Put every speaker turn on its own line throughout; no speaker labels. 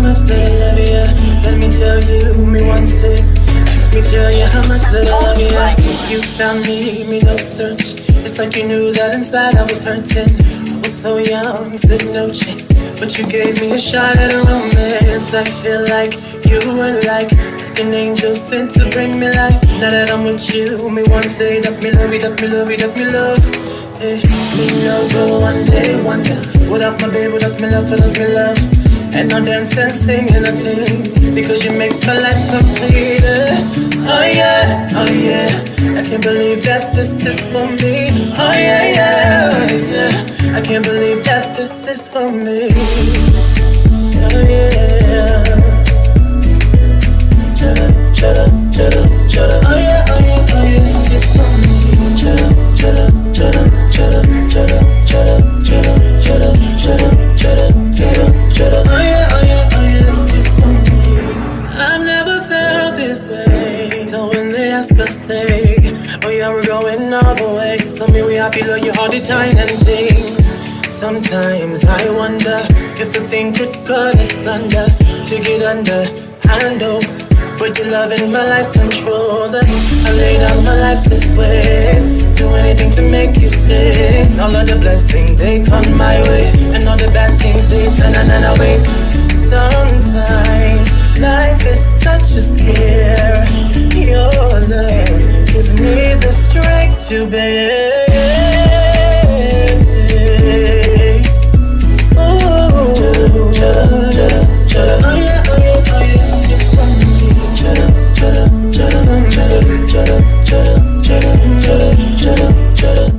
much that I love you. Let me tell you, me once it. Let me tell you how much that I love you. You found me no search. It's like you knew that inside I was hurting. I was so young, stood no chance. But you gave me a shot at a romance. I feel like you were like an angel sent to bring me life. Now that I'm with you, me want say that me love it, that me love it, that me love. Hey, me no go one day wonder. Without my baby, without me love, without me love. And no dance and sing and a ting, because you make my life complete. Oh yeah, oh yeah. I can't believe that this is for me. Oh yeah, yeah, oh yeah. I can't believe that this is for me. Oh yeah. Shut up, shut up, shut up, shut up. Oh yeah, oh yeah, oh yeah. It's for me. Shut up, shut up, shut up, shut up, shut up, shut up, shut up, shut up, shut up, shut up, shut up, shut up. Oh yeah, oh yeah, oh yeah. It's for me. I've never felt this way. So when they ask us, say, oh yeah, we're going all the way. Tell me we have feel you all the time and things. Sometimes I wonder if the thing could cut us under, to get under, I know. Put your love in my life, control that. I lay down my life this way. Do anything to make you stay. All of the blessings, they come my way. And all the bad things, they turn away. Sometimes life is such a scare. Your love gives me the strength to bear. Oh, shut up, shut up. Oh yeah, oh yeah, oh yeah. Just for me. Shut up, shut up, shut up, shut up, shut up, shut up, shut up, shut up, shut up, shut up.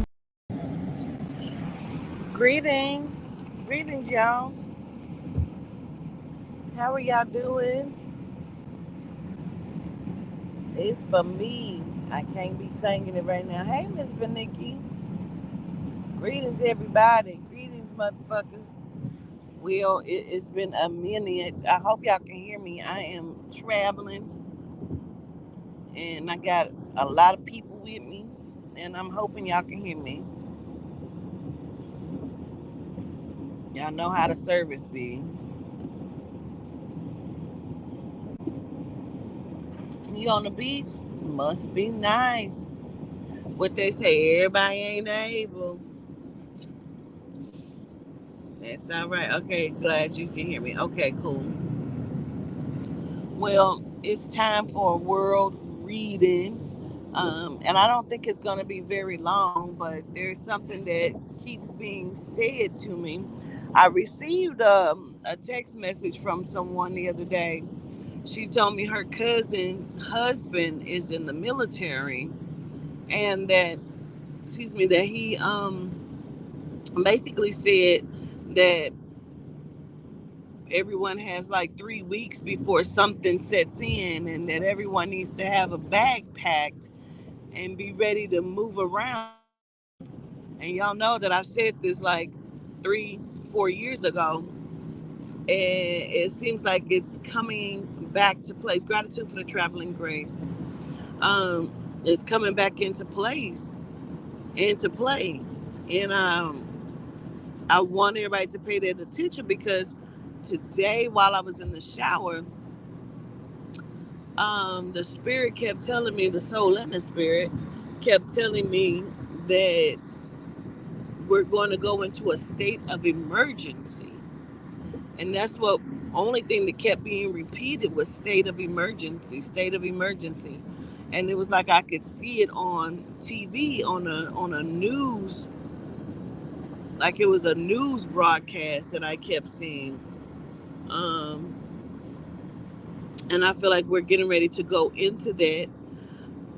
Greetings, y'all. How are y'all doing? It's for me. I can't be singing it right now. Hey, Miss Vanicki. Greetings, everybody. Greetings, motherfuckers. Well, it's been a minute. I hope y'all can hear me. I am traveling, and I got a lot of people with me, and I'm hoping y'all can hear me. Y'all know how the service be. You on the beach? Must be nice. What they say, everybody ain't able. That's all right. Okay, glad you can hear me. Okay, cool. Well, it's time for world reading. And I don't think it's going to be very long, but there's something that keeps being said to me. I received a text message from someone the other day. She told me her cousin husband is in the military, and that, excuse me, that he basically said that everyone has like 3 weeks before something sets in, and that everyone needs to have a bag packed and be ready to move around. And y'all know that I've said this like 3, 4 years ago, and it seems like it's coming back to place. Gratitude for the traveling grace. Um, it's coming back into place, into play, and I want everybody to pay that attention, because today, while I was in the shower, the spirit kept telling me, the soul and the spirit kept telling me that we're going to go into a state of emergency. And that's what, only thing that kept being repeated was state of emergency, state of emergency. And it was like I could see it on TV, on a news, like it was a news broadcast that I kept seeing. Um, and I feel like we're getting ready to go into that.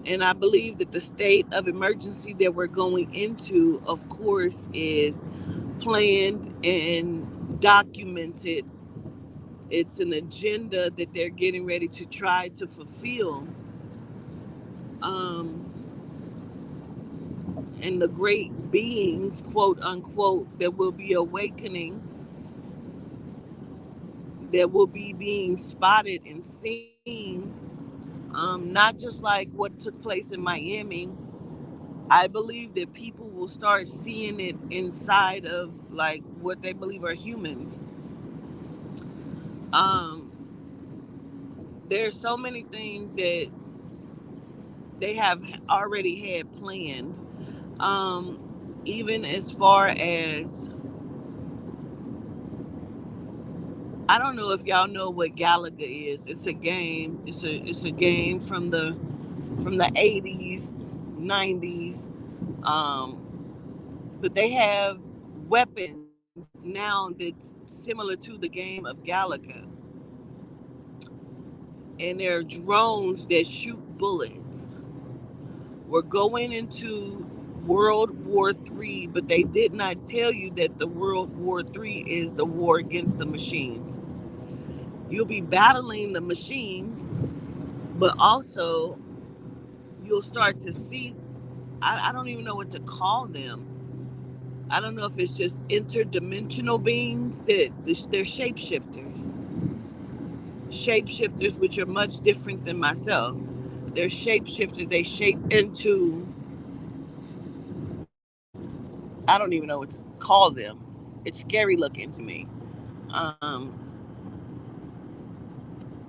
And I believe that the state of emergency that we're going into, of course, is planned and documented. It's an agenda that they're getting ready to try to fulfill. Um, and the great beings, quote unquote, that will be awakening, that will be being spotted and seen, not just like what took place in Miami. I believe that people will start seeing it inside of like what they believe are humans. Um, there's so many things that they have already had planned. Even as far as, I don't know if y'all know what Galaga is. It's a game. It's a game from the 80s, 90s. But they have weapons now that's similar to the game of Galaga, and there are drones that shoot bullets. We're going into World War III, but they did not tell you that the World War III is the war against the machines. You'll be battling the machines, but also you'll start to see, I don't even know what to call them. I don't know if it's just interdimensional beings that they're shapeshifters. Shapeshifters, which are much different than myself. They're shapeshifters. They shape into, I don't even know what to call them. It's scary looking to me. Um,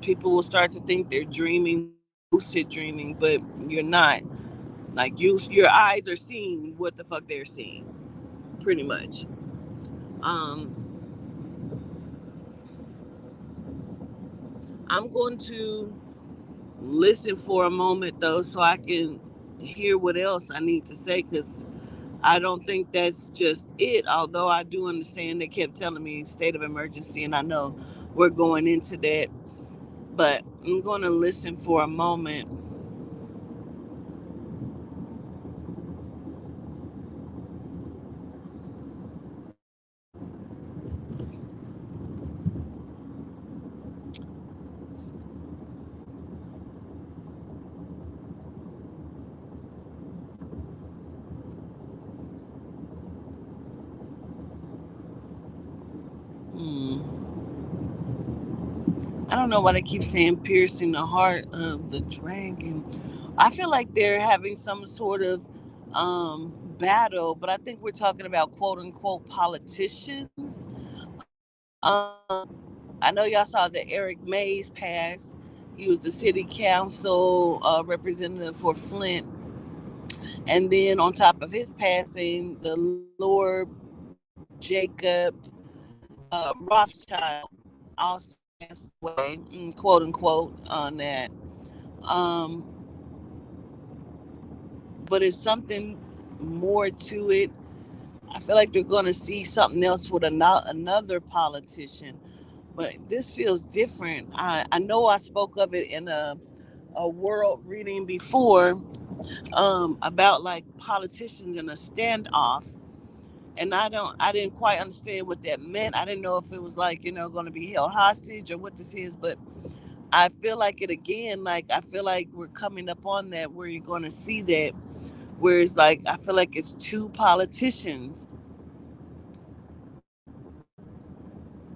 People will start to think they're dreaming, lucid dreaming, but you're not. Like your eyes are seeing what the fuck they're seeing, pretty much. Um, I'm going to listen for a moment though, so I can hear what else I need to say, because I don't think that's just it. Although I do understand they kept telling me state of emergency, and I know we're going into that. But I'm going to listen for a moment. Hmm. I don't know why they keep saying piercing the heart of the dragon. I feel like they're having some sort of battle, but I think we're talking about quote unquote politicians. I know y'all saw that Eric Mays passed. He was the city council representative for Flint. And then on top of his passing, the Lord Jacob Rothschild also passed away, quote unquote, on that. Um, but it's something more to it. I feel like they're going to see something else with another politician, but this feels different. I know I spoke of it in a world reading before, about like politicians in a standoff, and I didn't quite understand what that meant. I didn't know if it was like, going to be held hostage or what this is, but I feel like it again. Like I feel like we're coming up on that where you're going to see that, where it's like I feel like it's two politicians,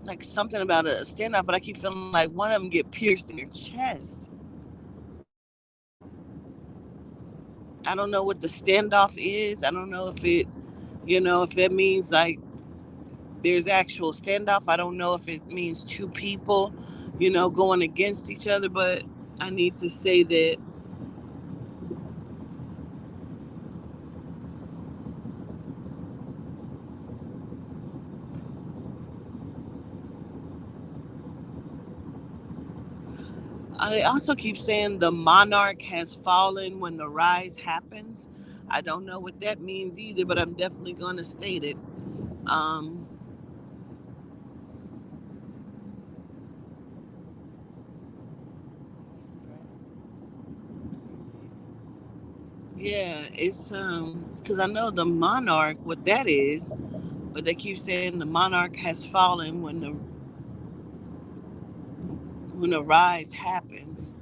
like something about a standoff, but I keep feeling like one of them get pierced in their chest. I don't know what the standoff is. I don't know if if it means like there's actual standoff. I don't know if it means two people, going against each other, but I need to say that I also keep saying the monarch has fallen when the rise happens. I don't know what that means either, but I'm definitely going to state it. Um, yeah, it's because I know the monarch what that is, but they keep saying the monarch has fallen when the rise happens.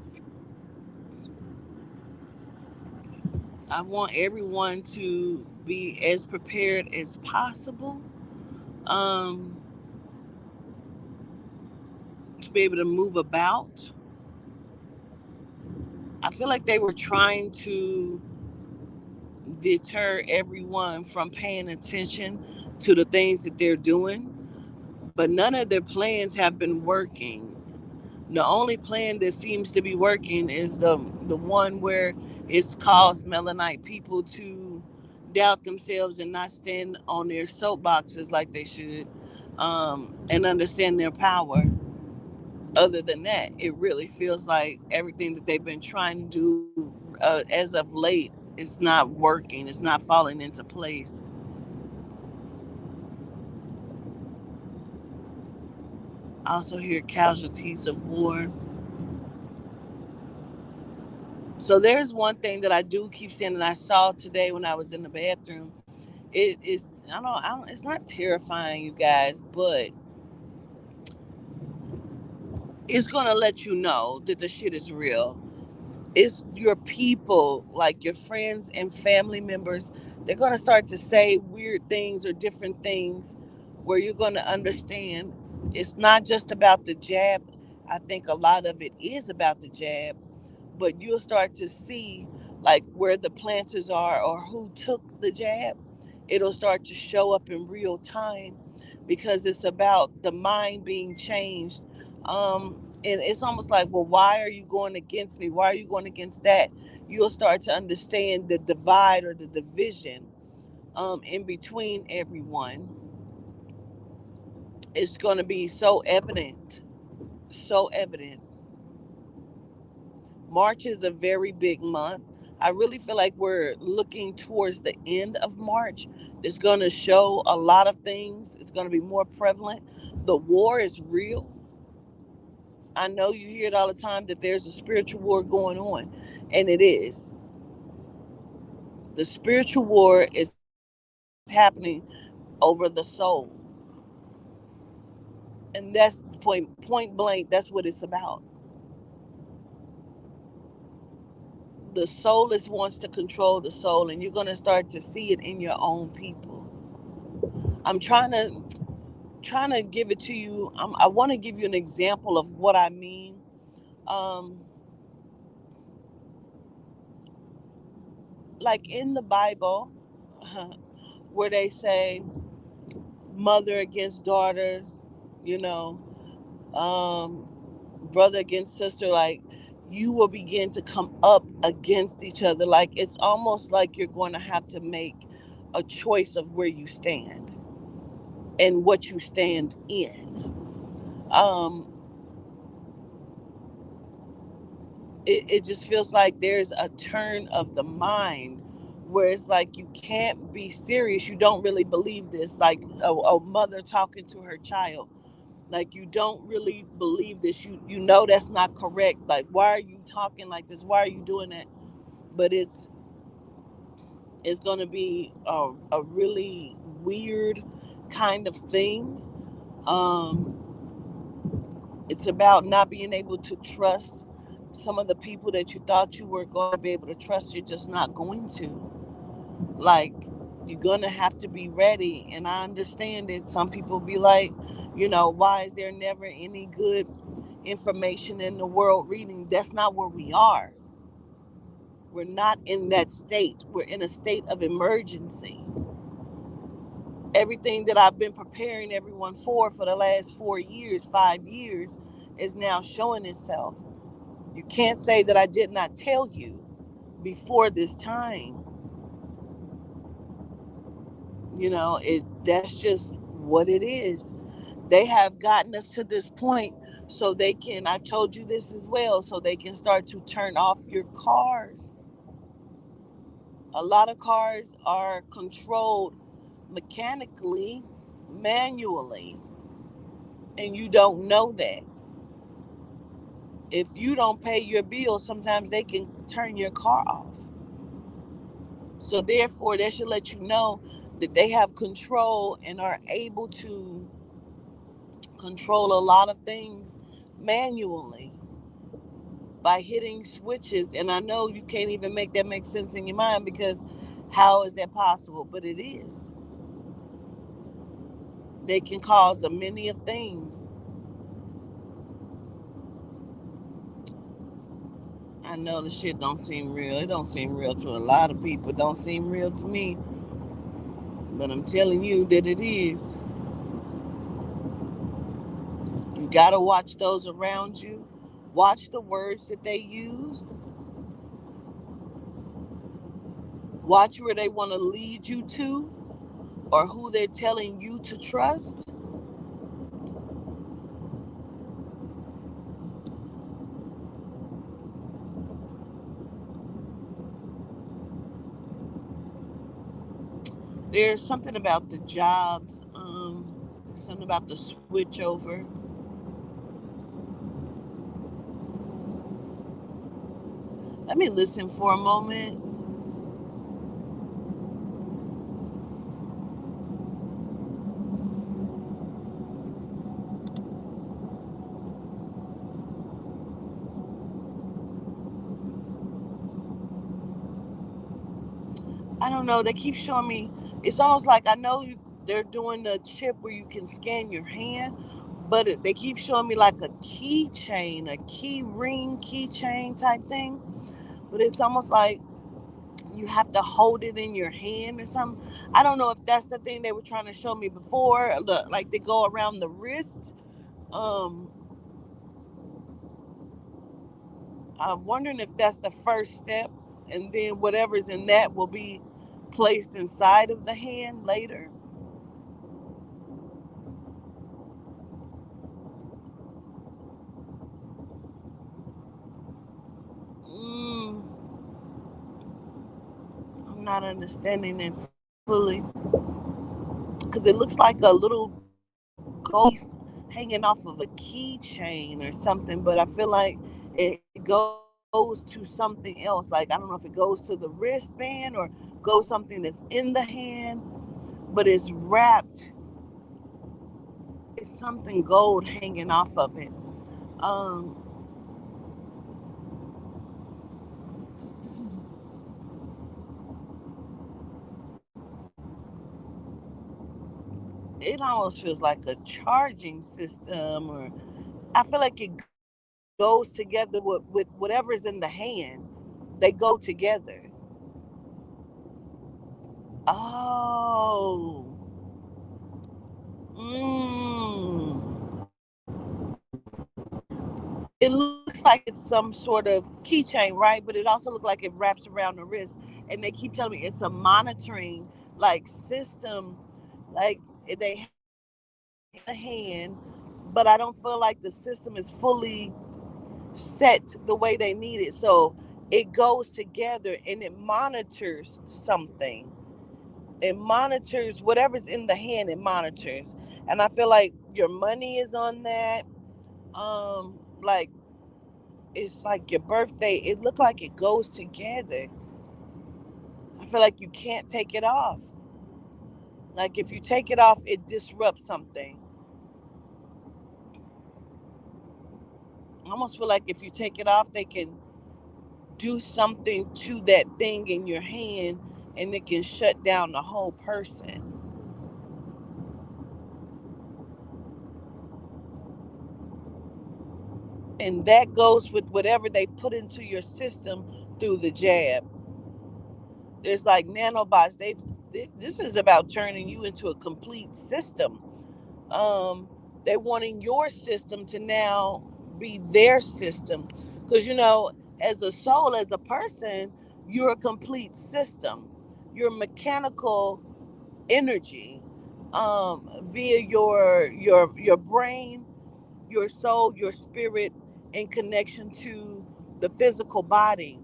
I want everyone to be as prepared as possible, um, to be able to move about. I feel like they were trying to deter everyone from paying attention to the things that they're doing, but none of their plans have been working. The only plan that seems to be working is the one where it's caused Melanin people to doubt themselves and not stand on their soapboxes like they should, and understand their power. Other than that, it really feels like everything that they've been trying to do as of late is not working. It's not falling into place. I also hear casualties of war. So there's one thing that I do keep saying, and I saw today when I was in the bathroom. It is, I don't. It's not terrifying, you guys, but it's gonna let you know that the shit is real. It's your people, like your friends and family members. They're gonna start to say weird things or different things, where you're gonna understand it's not just about the jab. I think a lot of it is about the jab, but you'll start to see like where the planters are or who took the jab. It'll start to show up in real time because it's about the mind being changed. And it's almost like, well, why are you going against me? Why are you going against that? You'll start to understand the divide or the division in between everyone. It's going to be so evident, so evident. March is a very big month. I really feel like we're looking towards the end of March. It's going to show a lot of things. It's going to be more prevalent. The war is real. I know you hear it all the time that there's a spiritual war going on, and it is. The spiritual war is happening over the soul. And that's the point blank, that's what it's about. The soul is wants to control the soul, and you're going to start to see it in your own people. I'm trying to give it to you. I want to give you an example of what I mean. Um, like in the Bible, where they say mother against daughter, you know, um, brother against sister, like you will begin to come up against each other. Like it's almost like you're going to have to make a choice of where you stand and what you stand in. Um, it just feels like there's a turn of the mind where it's like you can't be serious. You don't really believe this, like a mother talking to her child. Like you don't really believe this. You know that's not correct. Like why are you talking like this? Why are you doing that? But it's going to be a really weird kind of thing. It's about not being able to trust some of the people that you thought you were going to be able to trust. You're just not going to. Like, you're going to have to be ready. And I understand that some people be like, why is there never any good information in the world reading? That's not where we are. We're not in that state. We're in a state of emergency. Everything that I've been preparing everyone for the last 4 years, 5 years, is now showing itself. You can't say that I did not tell you before this time. That's just what it is. They have gotten us to this point so they can, I've told you this as well, so they can start to turn off your cars. A lot of cars are controlled mechanically, manually, and you don't know that. If you don't pay your bill, sometimes they can turn your car off. So therefore, they should let you know that they have control and are able to control a lot of things manually by hitting switches. And I know you can't even make that make sense in your mind because how is that possible? But it is. They can cause a many of things. I know the shit don't seem real. It don't seem real to a lot of people. It don't seem real to me. But I'm telling you that it is. You gotta watch those around you. Watch the words that they use. Watch where they want to lead you to, or who they're telling you to trust. There's something about the jobs, something about the switch over. Let me listen for a moment. I don't know. They keep showing me. It's almost like I know they're doing the chip where you can scan your hand, but they keep showing me like a keychain, a key ring, keychain type thing. But it's almost like you have to hold it in your hand or something. I don't know if that's the thing they were trying to show me before, like they go around the wrist. Um, I'm wondering if that's the first step, and then whatever's in that will be placed inside of the hand later. Mm, I'm not understanding it fully because it looks like a little gold piece hanging off of a keychain or something, but I feel like it goes to something else. Like, I don't know if it goes to the wristband or goes something that's in the hand, but it's wrapped. It's something gold hanging off of it. Um, it almost feels like a charging system, or I feel like it goes together with whatever's in the hand. They go together. Oh. It looks like it's some sort of keychain, right? But it also looks like it wraps around the wrist. And they keep telling me it's a monitoring like system. Like they have in the hand, but I don't feel like the system is fully set the way they need it. So it goes together and it monitors something. It monitors whatever's in the hand, it monitors. And I feel like your money is on that. Like it's like your birthday. It looked like it goes together. I feel like you can't take it off. Like if you take it off, it disrupts something. I almost feel like if you take it off, they can do something to that thing in your hand and it can shut down the whole person. And that goes with whatever they put into your system through the jab. There's like nanobots. This is about turning you into a complete system. Um, they're wanting your system to now be their system, because as a soul, as a person, you're a complete system. You're mechanical energy, via your brain, your soul, your spirit, in connection to the physical body.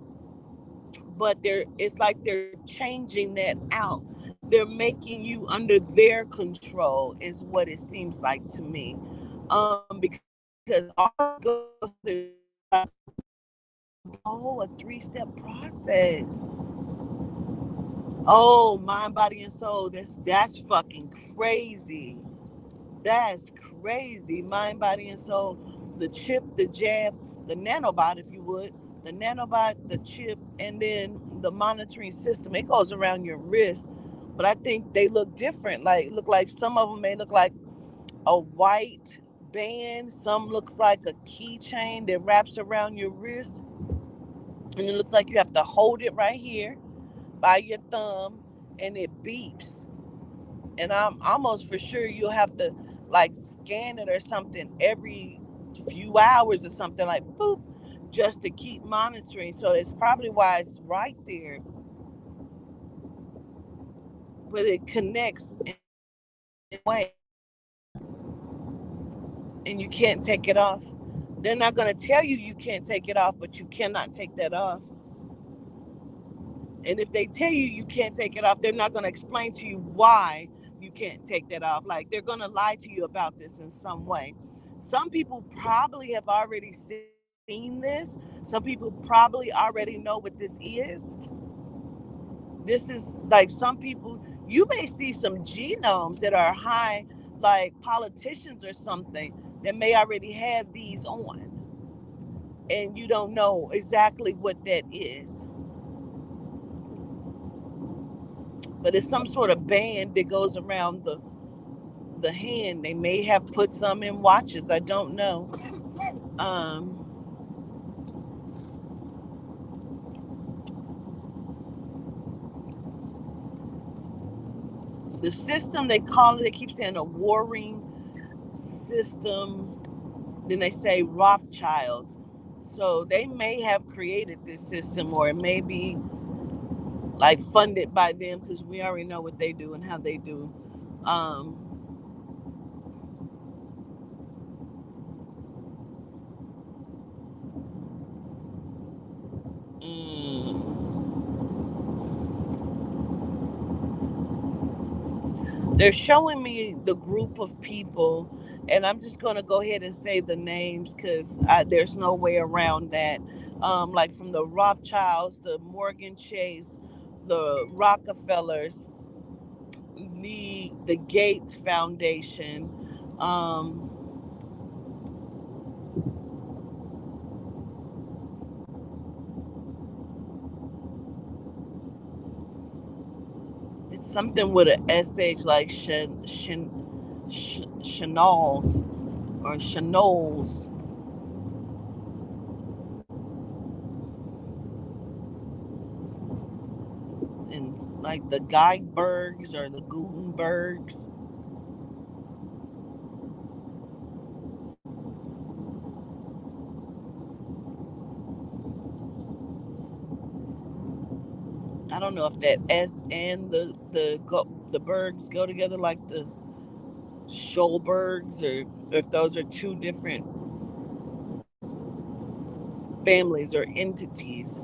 But it's like they're changing that out. They're making you under their control, is what it seems like to me. Because all it goes through a 3-step process. Oh, mind, body, and soul. That's fucking crazy. That's crazy. Mind, body, and soul. The chip, the jab, the nanobot, if you would. The nanobot, the chip, and then the monitoring system. It goes around your wrist. But I think they look different. Like, look like some of them may look like a white band. Some looks like a keychain that wraps around your wrist. And it looks like you have to hold it right here by your thumb, and it beeps. And I'm almost for sure you'll have to like scan it or something every few hours or something, like boop, just to keep monitoring. So it's probably why it's right there, but it connects in a way, and you can't take it off. They're not going to tell you you can't take it off, but you cannot take that off. And if they tell you you can't take it off, they're not going to explain to you why you can't take that off. Like, they're going to lie to you about this in some way. Some people probably have already seen this. Some people probably already know what this is. This is like, some people, you may see some genomes that are high, like politicians or something, that may already have these on, and you don't know exactly what that is. But it's some sort of band that goes around the hand. They may have put some in watches. I don't know. Um, the system, they call it, they keep saying a warring system. Then they say Rothschilds. So they may have created this system, or it may be like funded by them, because we already know what they do and how they do. Um, mm, they're showing me the group of people, and I'm just going to go ahead and say the names, because there's no way around that. Like, from the Rothschilds, the Morgan Chase, the Rockefellers, the Gates Foundation. Um, it's something with an SH, like Chanels or Chanels, and like the Geibergs or the Gutenbergs. I don't know if that S and the Bergs go together, like the Schulbergs, or if those are two different families or entities.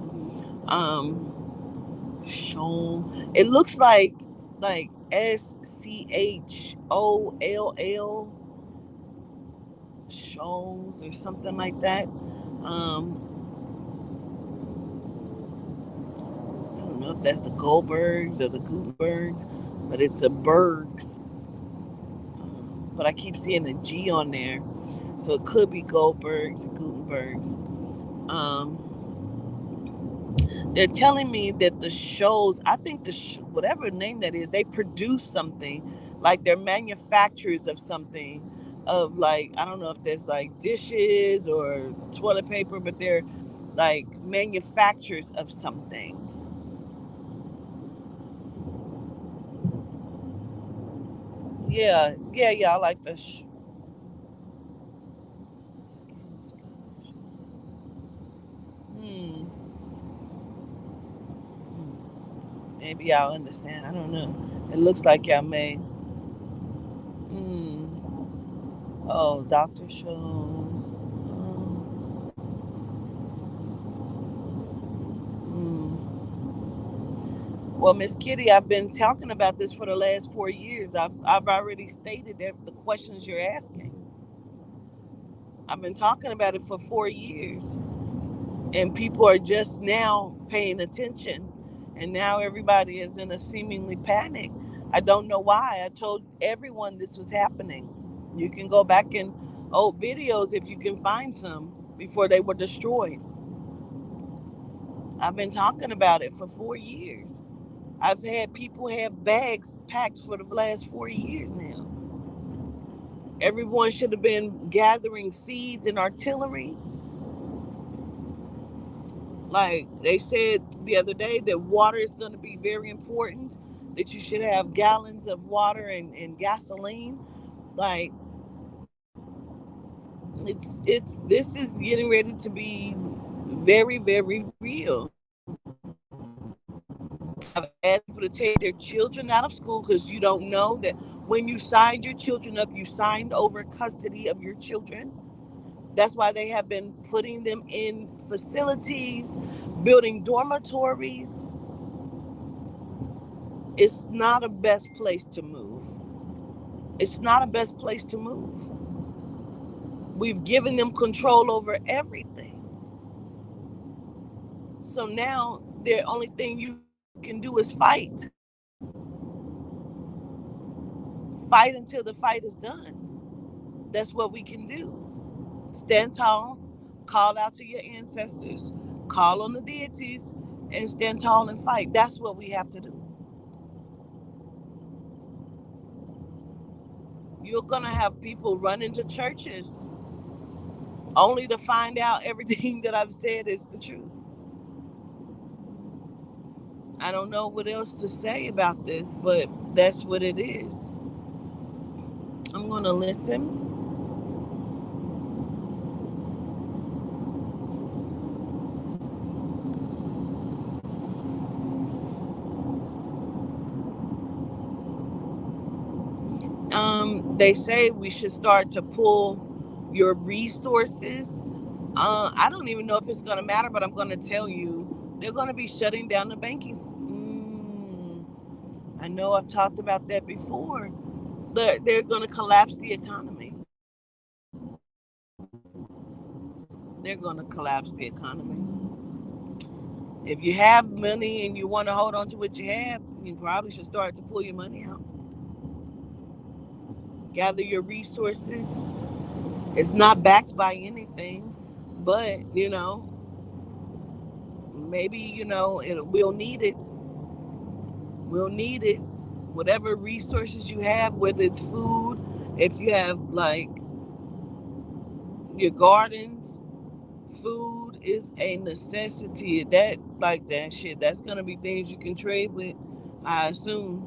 Scholl. It looks like Scholl, Shoals or something like that. I don't know if that's the Goldbergs or the Gutenbergs, but it's the Bergs. But I keep seeing a G on there, so it could be Goldbergs or Gutenbergs. Um, they're telling me that the shows, I think whatever name that is, they produce something, like they're manufacturers of something, of, like, I don't know if there's like dishes or toilet paper, but they're like manufacturers of something. Yeah, yeah, yeah. I like the skin Scottish. Hmm. Maybe I'll understand. I don't know. It looks like y'all may. Hmm. Oh, doctor shows. Well, Miss Kitty, I've been talking about this for the last 4 years. I've already stated that the questions you're asking. I've been talking about it for 4 years, and people are just now paying attention, and now everybody is in a seemingly panic. I don't know why. I told everyone this was happening. You can go back in old videos if you can find some before they were destroyed. I've been talking about it for 4 years. I've had people have bags packed for the last 4 years now. Everyone should have been gathering seeds and artillery. Like they said the other day, that water is going to be very important, that you should have gallons of water and gasoline. Like, It's this is getting ready to be very, very real. I've asked people to take their children out of school because you don't know that when you signed your children up, you signed over custody of your children. That's why they have been putting them in facilities, building dormitories. It's not a best place to move. It's not a best place to move. We've given them control over everything. So now the only thing you can do is fight. Fight until the fight is done. That's what we can do. Stand tall, call out to your ancestors, call on the deities, and stand tall and fight. That's what we have to do. You're going to have people run into churches only to find out everything that I've said is the truth. I don't know what else to say about this, but that's what it is. I'm going to listen. They say we should start to pull your resources. I don't even know if it's going to matter, but I'm going to tell you they're going to be shutting down the banking. I know I've talked about that before. They're going to collapse the economy. They're going to collapse the economy. If you have money and you want to hold on to what you have, you probably should start to pull your money out. Gather your resources. It's not backed by anything, but maybe we'll need it. We'll need it. Whatever resources you have, whether it's food, if you have like your gardens, food is a necessity. That shit, that's gonna be things you can trade with, I assume.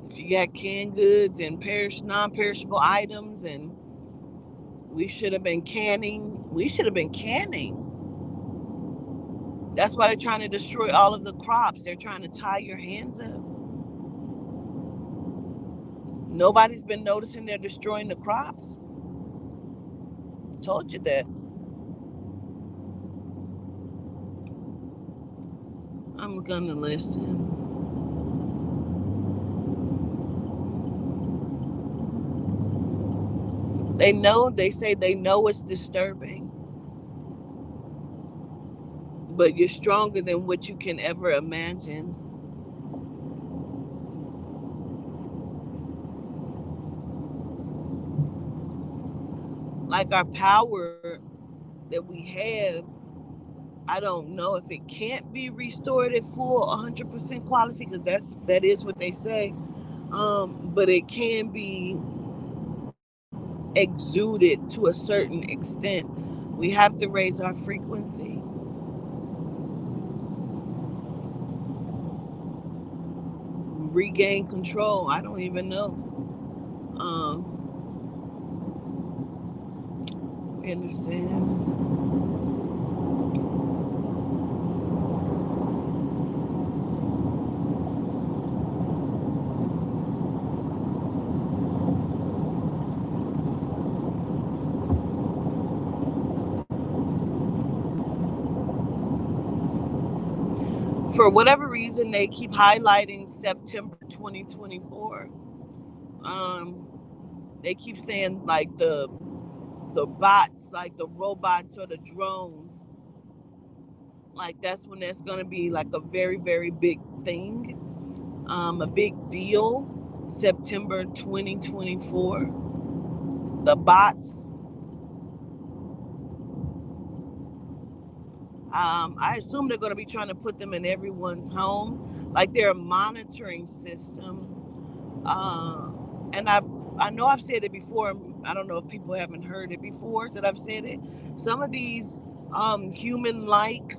If you got canned goods and non-perishable items, and we should have been canning. We should have been canning. That's why they're trying to destroy all of the crops. They're trying to tie your hands up. Nobody's been noticing they're destroying the crops. Told you that. I'm gonna listen. They say they know it's disturbing, but you're stronger than what you can ever imagine. Like our power that we have, I don't know if it can't be restored at full 100% quality, because that is what they say. But it can be exuded to a certain extent. We have to raise our frequency. Regain control. I don't even know. You understand? For whatever reason, they keep highlighting September 2024. They keep saying like the bots, like the robots or the drones, like that's when that's going to be like a very, very big thing, a big deal. September 2024. The bots. I assume they're going to be trying to put them in everyone's home, like they're a monitoring system. And I know I've said it before. I don't know if people haven't heard it before that I've said it. Some of these human-like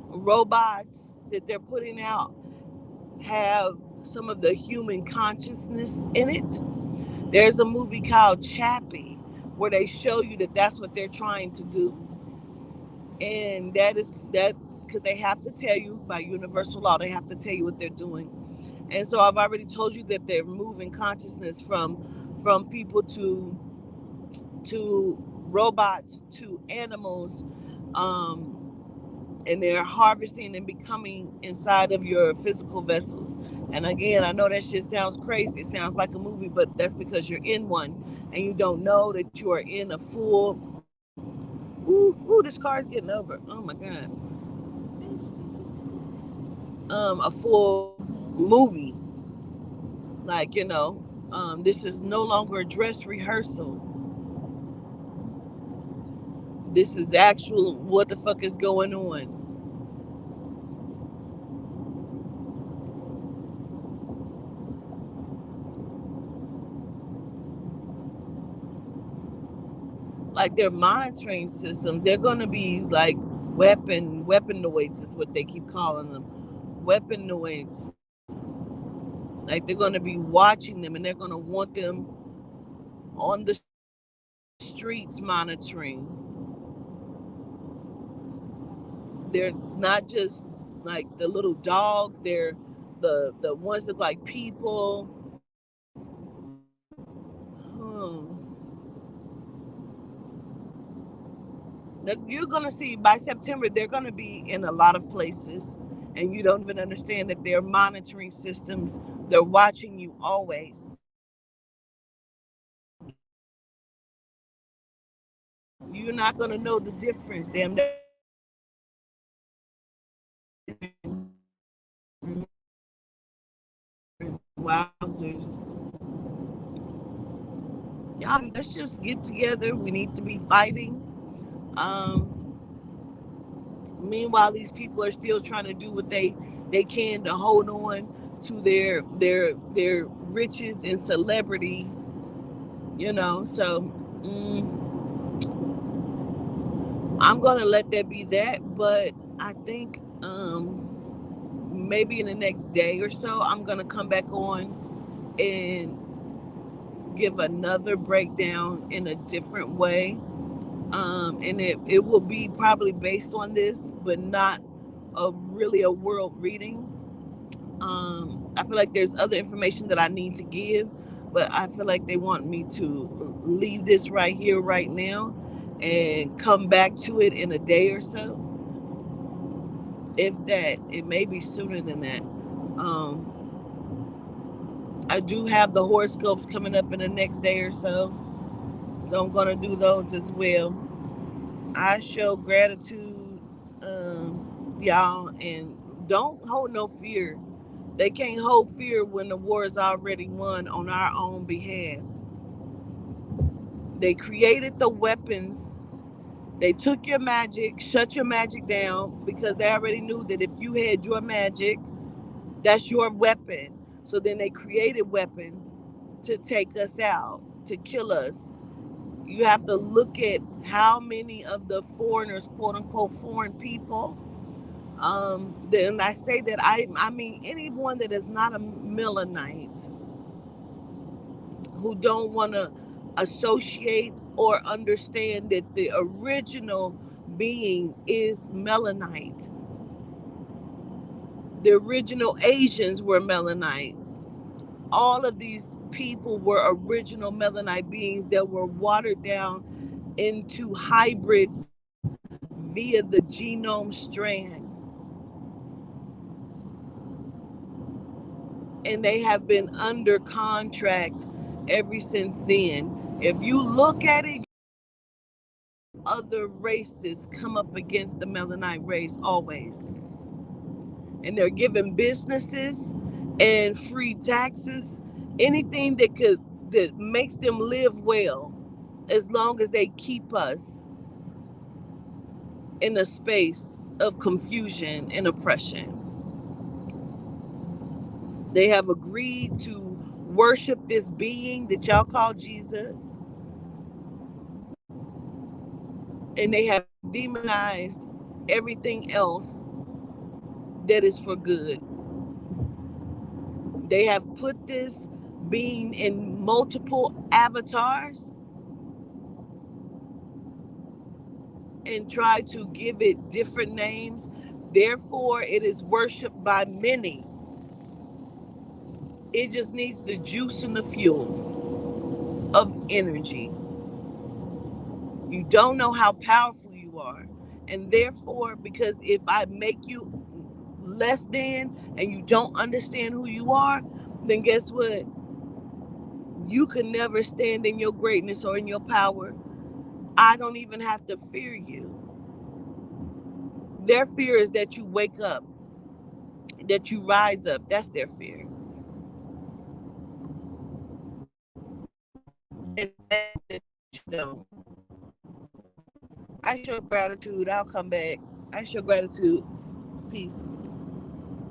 robots that they're putting out have some of the human consciousness in it. There's a movie called Chappie where they show you that that's what they're trying to do. And that is that because they have to tell you by universal law, they have to tell you what they're doing. And so I've already told you that they're moving consciousness from people to robots to animals, and they're harvesting and becoming inside of your physical vessels. And again, I know that shit sounds crazy. It sounds like a movie, but that's because you're in one and you don't know that you are in a full. Ooh, this car is getting over. Oh my god. A full movie. Like, this is no longer a dress rehearsal. This is actual what the fuck is going on. Like their monitoring systems, they're gonna be like weaponoids is what they keep calling them. Weaponoids. Like they're gonna be watching them and they're gonna want them on the streets monitoring. They're not just like the little dogs, they're the ones that like people. You're gonna see by September they're gonna be in a lot of places, and you don't even understand that they're monitoring systems. They're watching you always. You're not gonna know the difference. Damn, wowzers. Y'all, let's just get together. We need to be fighting. Meanwhile, these people are still trying to do what they can to hold on to their riches and celebrity. So I'm gonna let that be that. But I think maybe in the next day or so, I'm gonna come back on and give another breakdown in a different way. And it will be probably based on this, but not really a world reading. I feel like there's other information that I need to give, but I feel like they want me to leave this right here, right now, and come back to it in a day or so. If that, it may be sooner than that. I do have the horoscopes coming up in the next day or so I'm going to do those as well. I show gratitude, y'all, and don't hold no fear. They can't hold fear when the war is already won on our own behalf. They created the weapons. They took your magic, shut your magic down because they already knew that if you had your magic, that's your weapon. So then they created weapons to take us out, to kill us. You have to look at how many of the foreigners, quote unquote, foreign people. Then I say that I mean anyone that is not a Melanite who don't want to associate or understand that the original being is Melanite. The original Asians were Melanite. All of these people were original Melanite beings that were watered down into hybrids via the genome strand. And they have been under contract ever since then. If you look at it, other races come up against the Melanite race always. And they're given businesses and free taxes, anything that makes them live well, as long as they keep us in a space of confusion and oppression. They have agreed to worship this being that y'all call Jesus, and they have demonized everything else that is for good. They have put this being in multiple avatars and try to give it different names. Therefore, it is worshiped by many. It just needs the juice and the fuel of energy. You don't know how powerful you are. And therefore, because if I make you less than and you don't understand who you are, then guess what? You can never stand in your greatness or in your power. I don't even have to fear you. Their fear is that you wake up, that you rise up. That's their fear. And that you don't. I show gratitude. I'll come back. I show gratitude. Peace.